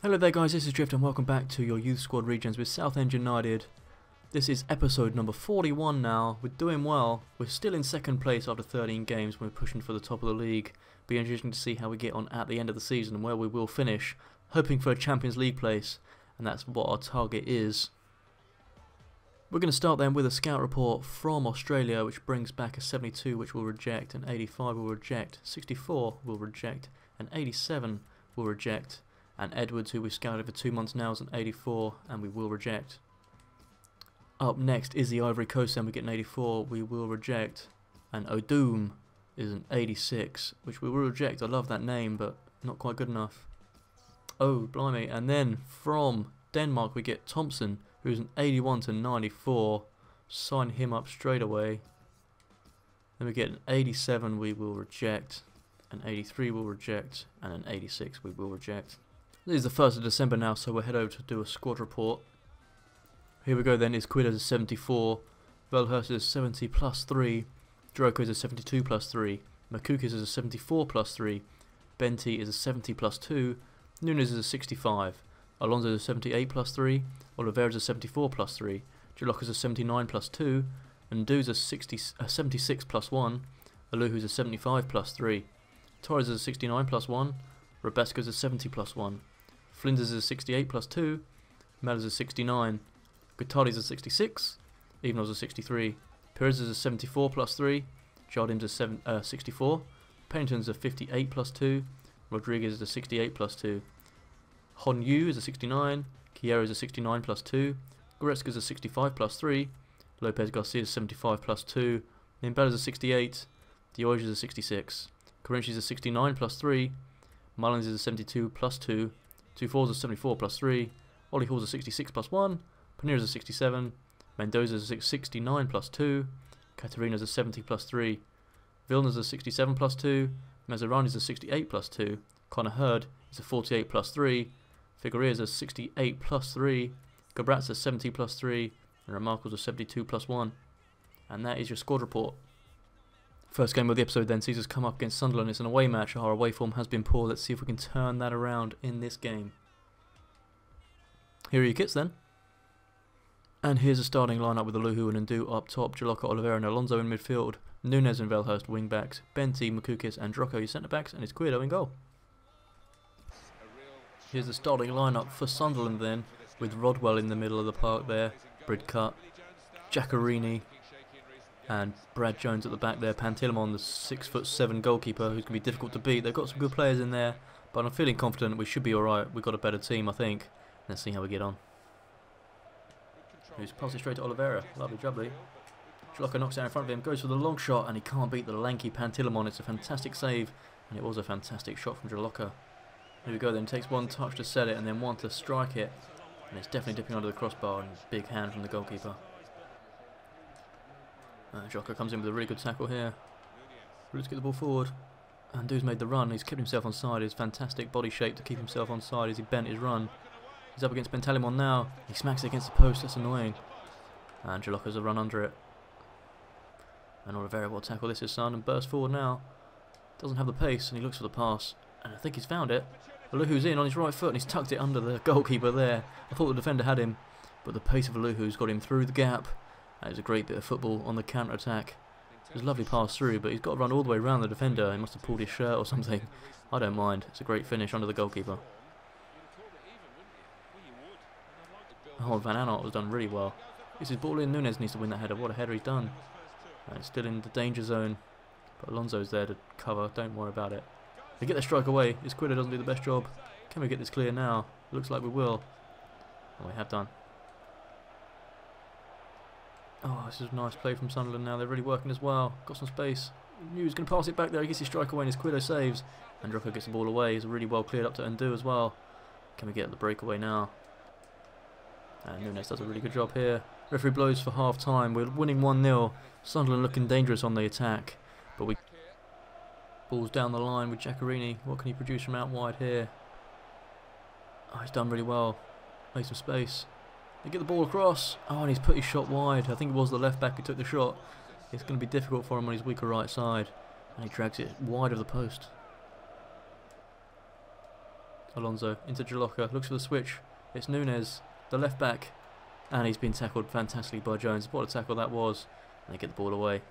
Hello there guys, this is Drift and welcome back to your Youth Squad Regens with Southend United. This is episode number 41 now. We're doing well. We're still in second place after 13 games. We're pushing for the top of the league. Be interesting to see how we get on at the end of the season and where we will finish. Hoping for a Champions League place, and that's what our target is. We're going to start then with a scout report from Australia, which brings back a 72 which we'll reject, an 85 will reject, 64 will reject, an 87 will reject. And Edwards, who we've scouted for 2 months now, is an 84 and we will reject. Up next is the Ivory Coast and we get an 84, we will reject. And Odum is an 86, which we will reject. I love that name, but not quite good enough. Oh, blimey. And then from Denmark we get Thompson, who's an 81 to 94. Sign him up straight away. Then we get an 87 we will reject. An 83 will reject. And an 86 we will reject. This is the 1st of December now, so we'll head over to do a squad report. Here we go then, Isquida is a 74, Velhurst is a 70 plus 3, Droko is a 72 plus 3, Makukis is a 74 plus 3, Benti is a 70 plus 2, Nunes is a 65, Alonso is a 78 plus 3, Oliveira is a 74 plus 3, Jalok is a 79 plus 2, and Ndu's a 76 plus 1, Aluhu is a 75 plus 3, Torres is a 69 plus 1, Robeska is a 70 plus 1, Flinders is a 68 plus 2, Mel is a 69, Guattari is a 66, Evenos is a 63, Perez is a 74 plus 3, Jardim's a 64, Pennington's a 58 plus 2, Rodriguez is a 68 plus 2, Hon Yu is a 69, Kiera is a 69 plus 2, Goretzka is a 65 plus 3, Lopez Garcia is a 75 plus 2, Nimbella is a 68, Dioj is a 66, Corinci is a 69 plus 3, Mullins is a 72 plus 2, 2-4 is a 74 plus 3, Ollie Hall's a 66 plus 1, Panir is a 67, Mendoza is a 69 plus 2, Katarina is a 70 plus 3, Vilna is a 67 plus 2, Maserani is a 68 plus 2, Connor Hurd is a 48 plus 3, Figueroa is a 68 plus 3, Gabrat's a 70 plus 3, and Remarkable's a 72 plus 1. And that is your squad report. First game of the episode then sees us come up against Sunderland. It's an away match. Our away form has been poor. Let's see if we can turn that around in this game. Here are your kits then. And here's a starting lineup with Aluhu and Ndu up top, Jalaka, Oliveira and Alonso in midfield, Nunes and Velhurst wing backs, Benti, Makukis and Droko your centre backs, and Isquida in goal. Here's the starting lineup for Sunderland then, with Rodwell in the middle of the park there, Bridcut, Giaccherini, and Brad Jones at the back there. Pantilimon, the 6'7" goalkeeper, who's going to be difficult to beat. They've got some good players in there, but I'm feeling confident we should be alright. We've got a better team, I think. Let's see how we get on. He's passing straight to Oliveira. Lovely jubbly. Jalaka knocks out in front of him, goes for the long shot, and he can't beat the lanky Pantilimon. It's a fantastic save, and it was a fantastic shot from Jalaka. Here we go then, takes one touch to set it, and then one to strike it. And it's definitely dipping under the crossbar, and big hand from the goalkeeper. Joko comes in with a really good tackle here. Let's get the ball forward. And Ndu's made the run. He's kept himself on side. His fantastic body shape to keep himself on side as he bent his run. He's up against Pantilimon now. He smacks it against the post. That's annoying. And Jaloka's a run under it. And Oliveira will tackle this his son and burst forward now. Doesn't have the pace and he looks for the pass. And I think he's found it. Aluhu's in on his right foot and he's tucked it under the goalkeeper there. I thought the defender had him, but the pace of Aluhu's got him through the gap. That is a great bit of football on the counter-attack. It was a lovely pass through, but he's got to run all the way around the defender. He must have pulled his shirt or something. I don't mind. It's a great finish under the goalkeeper. Oh, Van Aanholt has done really well. This is ball in. Nunes needs to win that header. What a header he's done. And it's still in the danger zone. But Alonso's there to cover. Don't worry about it. They get the strike away. Isquida doesn't do the best job. Can we get this clear now? Looks like we will. And we have done. Oh, this is a nice play from Sunderland now. They're really working as well. Got some space. New's going to pass it back there. He gets his strike away and Isquida saves. And Droko gets the ball away. He's really well cleared up to Ndu as well. Can we get the breakaway now? And Nunes does a really good job here. Referee blows for half time. We're winning 1-0. Sunderland looking dangerous on the attack. But we... Ball's down the line with Giaccherini. What can he produce from out wide here? Oh, he's done really well. Made some space. They get the ball across. Oh, and he's put his shot wide. I think it was the left back who took the shot. It's going to be difficult for him on his weaker right side. And he drags it wide of the post. Alonso into Jalocca, looks for the switch. It's Nunes, the left back, and he's been tackled fantastically by Jones. What a tackle that was. And they get the ball away.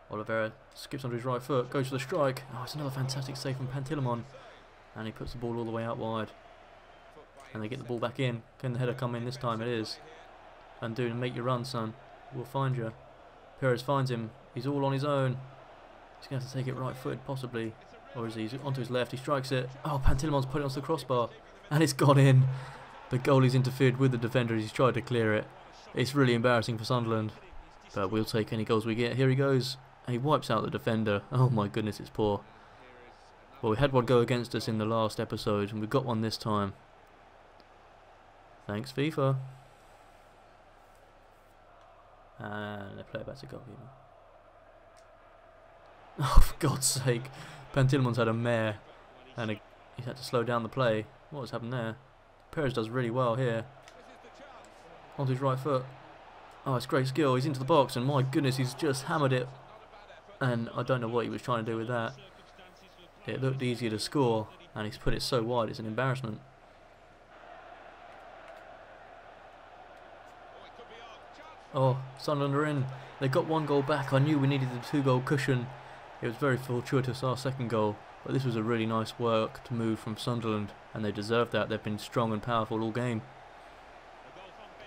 Oliveira skips onto his right foot, goes for the strike. Oh, it's another fantastic save from Pantilimon. And he puts the ball all the way out wide. And they get the ball back in. Can the header come in this time? It is. And do make your run, son. We'll find you. Perez finds him. He's all on his own. He's going to have to take it right-footed, possibly. Or is he? He's onto his left. He strikes it. Oh, Pantilimon's put it onto the crossbar. And it's gone in. The goalie's interfered with the defender as he's tried to clear it. It's really embarrassing for Sunderland. But we'll take any goals we get. Here he goes. And he wipes out the defender. Oh my goodness, it's poor. Well, we had one go against us in the last episode, and we got one this time. Thanks, FIFA. And they play it back to goalkeeper. Oh, for God's sake. Pantilimon's had a mare, and he's had to slow down the play. What has happened there? Perez does really well here. Onto his right foot. Oh, it's great skill. He's into the box, and my goodness, he's just hammered it. And I don't know what he was trying to do with that. It looked easier to score, and he's put it so wide, it's an embarrassment. Oh, Sunderland are in. They got one goal back. I knew we needed the 2-goal cushion. It was very fortuitous, our second goal. But this was a really nice work to move from Sunderland, and they deserved that. They've been strong and powerful all game.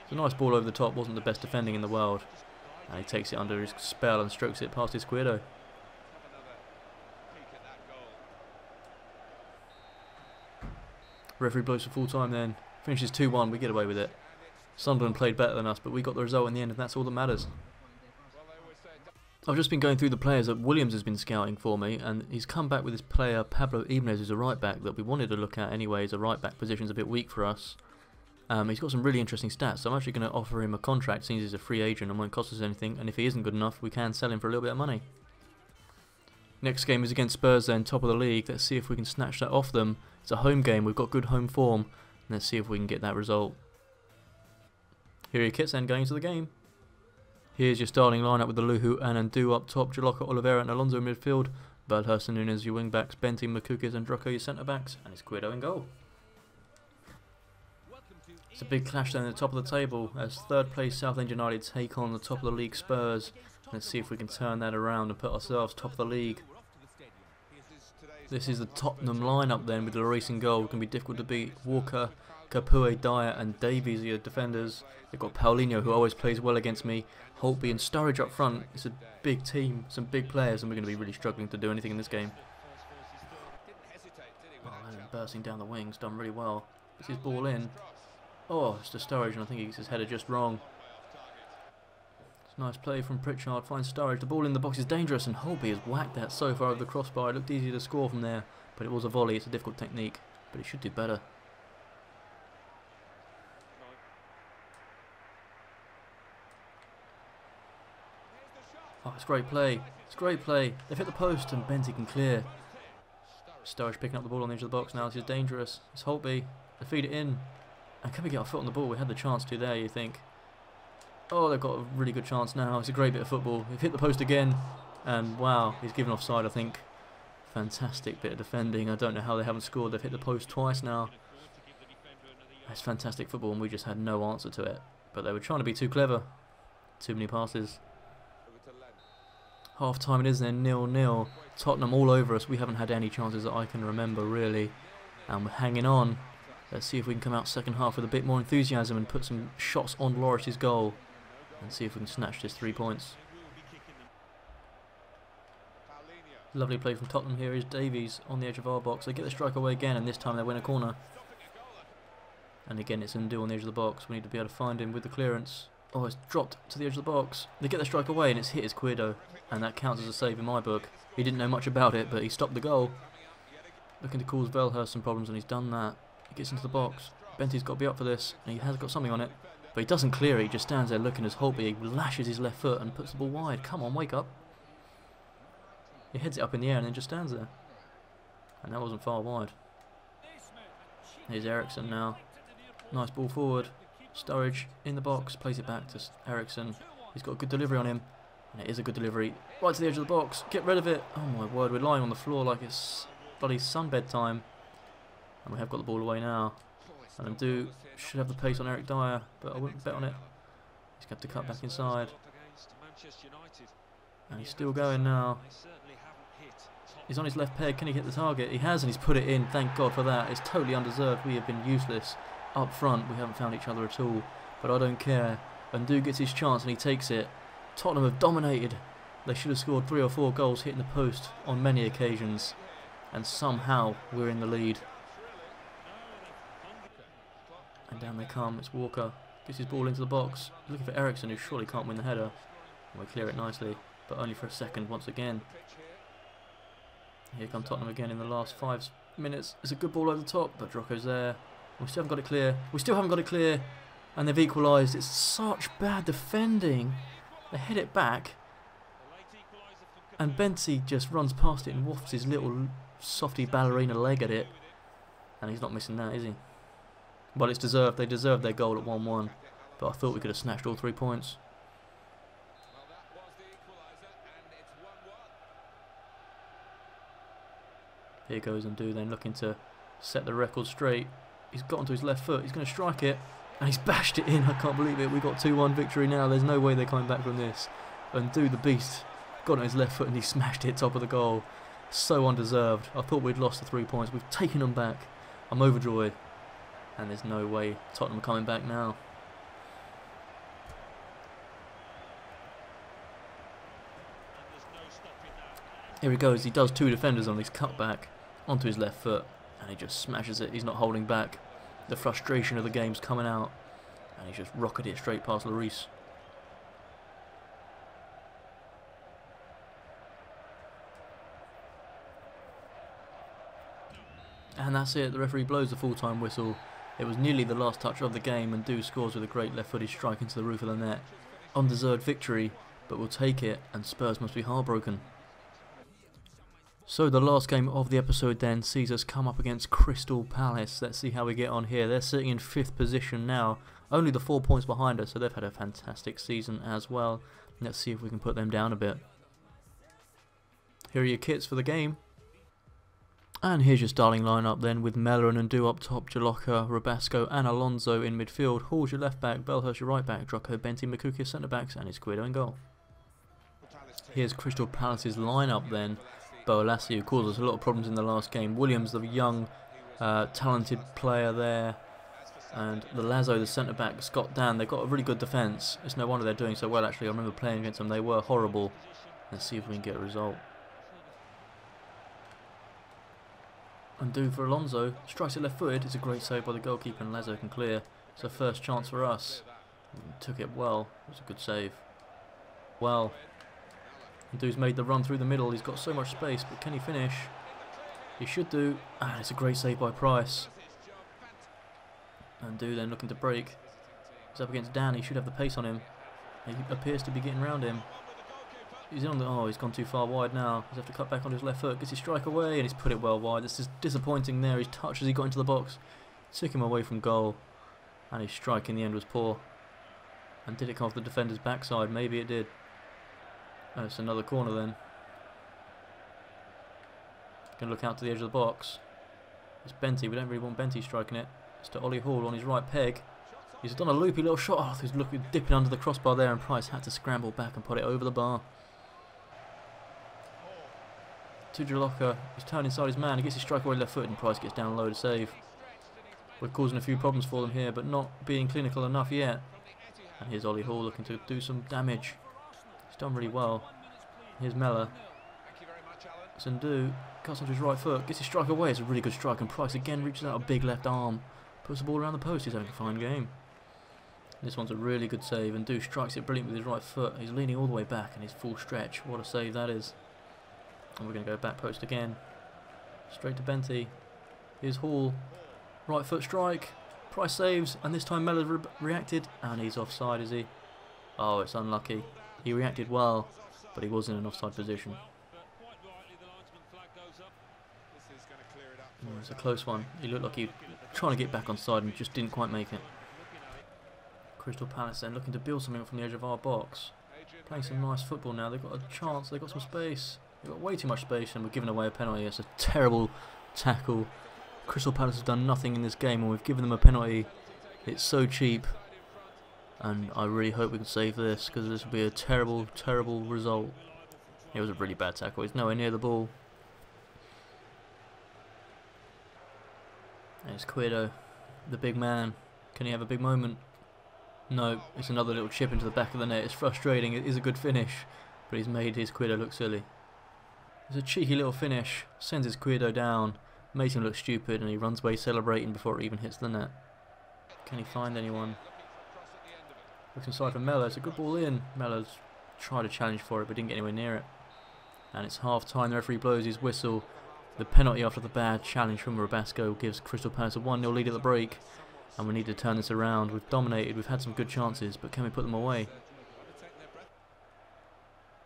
It's a nice ball over the top, wasn't the best defending in the world. And he takes it under his spell and strokes it past his Guido. Referee blows for full time then. Finishes 2-1, we get away with it. Sunderland played better than us, but we got the result in the end, and that's all that matters. I've just been going through the players that Williams has been scouting for me, and he's come back with this player, Pablo Ibanez, who's a right back that we wanted to look at anyway. As a right back position's a bit weak for us. He's got some really interesting stats, so I'm actually going to offer him a contract since he's a free agent and won't cost us anything, and if he isn't good enough, we can sell him for a little bit of money. Next game is against Spurs then, top of the league. Let's see if we can snatch that off them. It's a home game, we've got good home form, and let's see if we can get that result. Here he kits then, going into the game. Here's your starting lineup with the Luhu and Andu up top, Jalocca, Oliveira and Alonso in midfield, Valhurst and Nunes your wing backs, Benty, Makukis and Drocko your centre backs, and it's Guido in goal. It's a big clash down at the top of the table as third place Southend United take on the top of the league Spurs. Let's see if we can turn that around and put ourselves top of the league. This is the Tottenham lineup then with the racing goal. It can be difficult to beat. Walker, Kapue, Dyer and Davies are your defenders. They've got Paulinho who always plays well against me. Holtby and Sturridge up front. It's a big team, some big players, and we're going to be really struggling to do anything in this game. Oh, and bursting down the wings, done really well. It's his ball in. Oh, it's to Sturridge, and I think he gets his header just wrong. It's a nice play from Pritchard, finds Sturridge. The ball in the box is dangerous, and Holtby has whacked that so far over the crossbar. It looked easy to score from there, but it was a volley. It's a difficult technique, but he should do better. Oh, it's great play. It's great play. They've hit the post, and Benty can clear. Sturridge picking up the ball on the edge of the box now. This is dangerous. It's Holtby. They feed it in. And can we get our foot on the ball? We had the chance to there, you think. Oh, they've got a really good chance now. It's a great bit of football. They've hit the post again. And wow, he's given offside, I think. Fantastic bit of defending. I don't know how they haven't scored. They've hit the post twice now. It's fantastic football, and we just had no answer to it. But they were trying to be too clever. Too many passes. Half time it is then, 0-0. Tottenham all over us. We haven't had any chances that I can remember, really. And we're hanging on. Let's see if we can come out second half with a bit more enthusiasm and put some shots on Loris's goal. And see if we can snatch this 3 points. Lovely play from Tottenham. Here is Davies on the edge of our box. They get the strike away again, and this time they win a corner. And again it's Ndu on the edge of the box. We need to be able to find him with the clearance. Oh, it's dropped to the edge of the box. They get the strike away and it's hit his Guido. And that counts as a save in my book. He didn't know much about it, but he stopped the goal. Looking to cause Valhurst some problems, and he's done that. He gets into the box. Benty's got to be up for this, and he has got something on it. But he doesn't clear it, he just stands there looking as Holtby lashes his left foot and puts the ball wide. Come on, wake up. He heads it up in the air and then just stands there. And that wasn't far wide. Here's Eriksson now. Nice ball forward. Sturridge in the box, plays it back to Eriksson. He's got a good delivery on him. And it is a good delivery. Right to the edge of the box. Get rid of it. Oh my word, we're lying on the floor like it's bloody sunbed time. And we have got the ball away now. And Ndu should have the pace on Eric Dyer, but I wouldn't bet on it. He's got to cut back inside. And he's still going now. He's on his left peg. Can he hit the target? He has, and he's put it in. Thank God for that. It's totally undeserved. We have been useless up front. We haven't found each other at all. But I don't care. Ndu gets his chance and he takes it. Tottenham have dominated. They should have scored 3 or 4 goals hitting the post on many occasions. And somehow we're in the lead. And down they come. It's Walker. Gets his ball into the box. Looking for Ericsson, who surely can't win the header. And we clear it nicely, but only for a second once again. Here come Tottenham again in the last 5 minutes. It's a good ball over the top, but Drocco's there. We still haven't got it clear. We still haven't got it clear. And they've equalised. It's such bad defending. They head it back. And Benty just runs past it and wafts his little softy ballerina leg at it. And he's not missing that, is he? Well, it's deserved. They deserved their goal at 1-1. But I thought we could have snatched all 3 points. Here goes Ndu then, looking to set the record straight. He's got onto his left foot. He's going to strike it. And he's bashed it in. I can't believe it. We've got 2-1 victory now. There's no way they're coming back from this. Ndu, the beast, got on his left foot and he smashed it top of the goal. So undeserved. I thought we'd lost the 3 points. We've taken them back. I'm overjoyed. And there's no way Tottenham are coming back now. Here he goes. He does 2 defenders on his cutback onto his left foot. And he just smashes it. He's not holding back. The frustration of the game's coming out. And he's just rocketed it straight past Lloris. And that's it. The referee blows the full-time whistle. It was nearly the last touch of the game, and Ndu scores with a great left-footed strike into the roof of the net. Undeserved victory, but we'll take it, and Spurs must be heartbroken. So the last game of the episode then sees us come up against Crystal Palace. Let's see how we get on here. They're sitting in 5th position now, only the 4 points behind us, so they've had a fantastic season as well. Let's see if we can put them down a bit. Here are your kits for the game. And here's your starting lineup then, with Mellor and Ndu up top, Jalocca, Rabasco and Alonso in midfield, Hall's your left back, Belhurst your right back, Drocco, Benty, Makukia centre backs, and Izquierdo in goal. Here's Crystal Palace's lineup then. Bolassi, who caused us a lot of problems in the last game. Williams, the young, talented player there. And the Lazo, the centre back, Scott Dan. They've got a really good defence. It's no wonder they're doing so well actually. I remember playing against them, they were horrible. Let's see if we can get a result. Ndu for Alonso, strikes it left footed. It's a great save by the goalkeeper and Lazo can clear. It's a first chance for us. Took it well. It was a good save. Well, Ndu's made the run through the middle. He's got so much space, but can he finish? He should do. And it's a great save by Price. Ndu then looking to break. He's up against Dan. He should have the pace on him. He appears to be getting around him. He's on the. Oh, he's gone too far wide now. He's have to cut back on his left foot. Gets his strike away, and he's put it well wide. This is disappointing there. His touch as he got into the box took him away from goal, and his strike in the end was poor. And did it come off the defender's backside? Maybe it did. Oh, it's another corner then. Gonna look out to the edge of the box. It's Benty. We don't really want Benty striking it. It's to Ollie Hall on his right peg. He's done a loopy little shot. Oh, he's looking dipping under the crossbar there, and Price had to scramble back and put it over the bar. To Jalocca, he's turned inside his man, he gets his strike away left foot and Price gets down low to save. We're causing a few problems for them here, but not being clinical enough yet. And here's Ollie Hall looking to do some damage. He's done really well. Here's Mellor. Ndu cuts onto his right foot, gets his strike away, it's a really good strike, and Price again reaches out a big left arm, puts the ball around the post. He's having a fine game. This one's a really good save, and Ndu strikes it brilliant with his right foot. He's leaning all the way back and he's full stretch. What a save that is. And we're going to go back post again. Straight to Benty. Here's Hall. Right foot strike. Price saves. And this time Mellor reacted. And he's offside, is he? Oh, it's unlucky. He reacted well, but he was in an offside position. It's a close one. He looked like he was trying to get back on side and just didn't quite make it. Crystal Palace then looking to build something up from the edge of our box. Playing some nice football now. They've got a chance. They've got some space. They've got way too much space, and we're giving away a penalty. It's a terrible tackle. Crystal Palace have done nothing in this game, and we've given them a penalty. It's so cheap, and I really hope we can save this, because this will be a terrible, terrible result. It was a really bad tackle. He's nowhere near the ball. There's Quedo, the big man. Can he have a big moment? No, it's another little chip into the back of the net. It's frustrating. It is a good finish, but he's made his Quedo look silly. It's a cheeky little finish. Sends his Quedo down, makes him look stupid, and he runs away celebrating before it even hits the net. Can he find anyone? Looks inside for Mello. It's a good ball in. Mello's tried to challenge for it, but didn't get anywhere near it. And it's half time. The referee blows his whistle. The penalty after the bad challenge from Rabasco gives Crystal Palace a 1-0 lead at the break. And we need to turn this around. We've dominated, we've had some good chances, but can we put them away?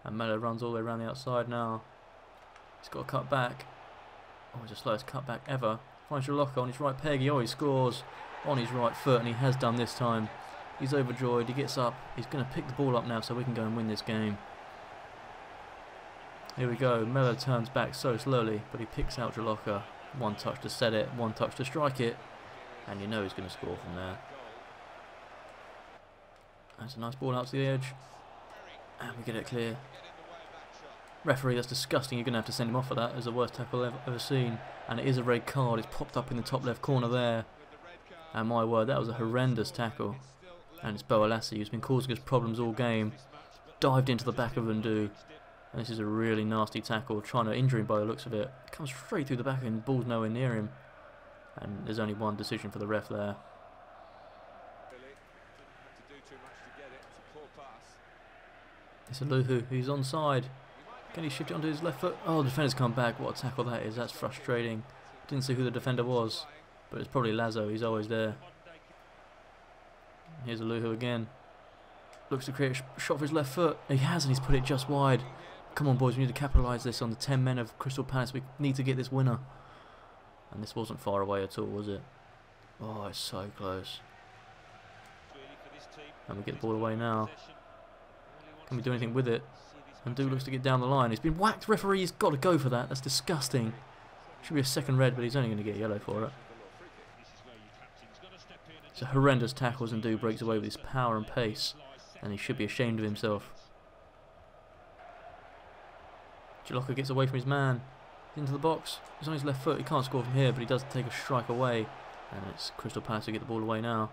And Mello runs all the way around the outside now. He's got a cut back. Oh, it's the slowest cut back ever. Finds Jaloka on his right peg. Oh, he scores on his right foot, and he has done this time. He's overjoyed, he gets up. He's going to pick the ball up now so we can go and win this game. Here we go. Mello turns back so slowly, but he picks out Jaloka. One touch to set it, one touch to strike it. And you know he's going to score from there. That's a nice ball out to the edge. And we get it clear. Referee, that's disgusting. You're going to have to send him off for that. It's the worst tackle I've ever seen. And it is a red card. It's popped up in the top left corner there. And my word, that was a horrendous tackle. And it's Boalassi, who's been causing us problems all game. Dived into the back of Undu. And this is a really nasty tackle. Trying to injure him by the looks of it. Comes straight through the back of him. Ball's nowhere near him. And there's only one decision for the ref there. It's Aluhu, he's onside. Can he shift it onto his left foot? Oh, the defender's come back. What a tackle that is. That's frustrating. Didn't see who the defender was, but it's probably Lazo. He's always there. Here's Aluhu again. Looks to create a shot for his left foot. He has, and he's put it just wide. Come on, boys. We need to capitalise this on the 10 men of Crystal Palace. We need to get this winner. And this wasn't far away at all, was it? Oh, it's so close. And we get the ball away now. Can we do anything with it? And Duke looks to get down the line. He's been whacked. Referee's got to go for that. That's disgusting. Should be a second red, but he's only going to get yellow for it. It's a horrendous tackle, and Duke breaks away with his power and pace. And he should be ashamed of himself. Jaloka gets away from his man. Into the box. He's on his left foot. He can't score from here, but he does take a strike away. And it's Crystal Palace who get the ball away now.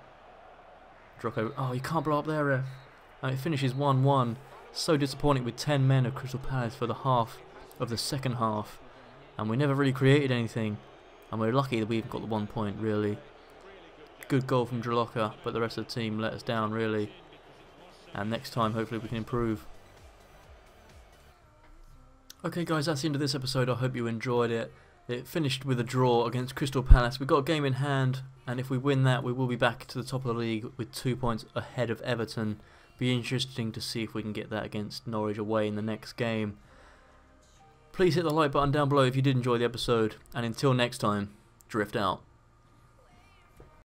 Drocko. Oh, you can't blow up there, ref. And it finishes 1-1. So disappointing with 10 men of Crystal Palace for the half of the second half. And we never really created anything. And we're lucky that we even got the 1 point, really. Good goal from Jaloka, but the rest of the team let us down, really. And next time, hopefully, we can improve. Okay guys, that's the end of this episode. I hope you enjoyed it. It finished with a draw against Crystal Palace. We've got a game in hand, and if we win that, we will be back to the top of the league with 2 points ahead of Everton. Be interesting to see if we can get that against Norwich away in the next game. Please hit the like button down below if you did enjoy the episode, and until next time, drift out.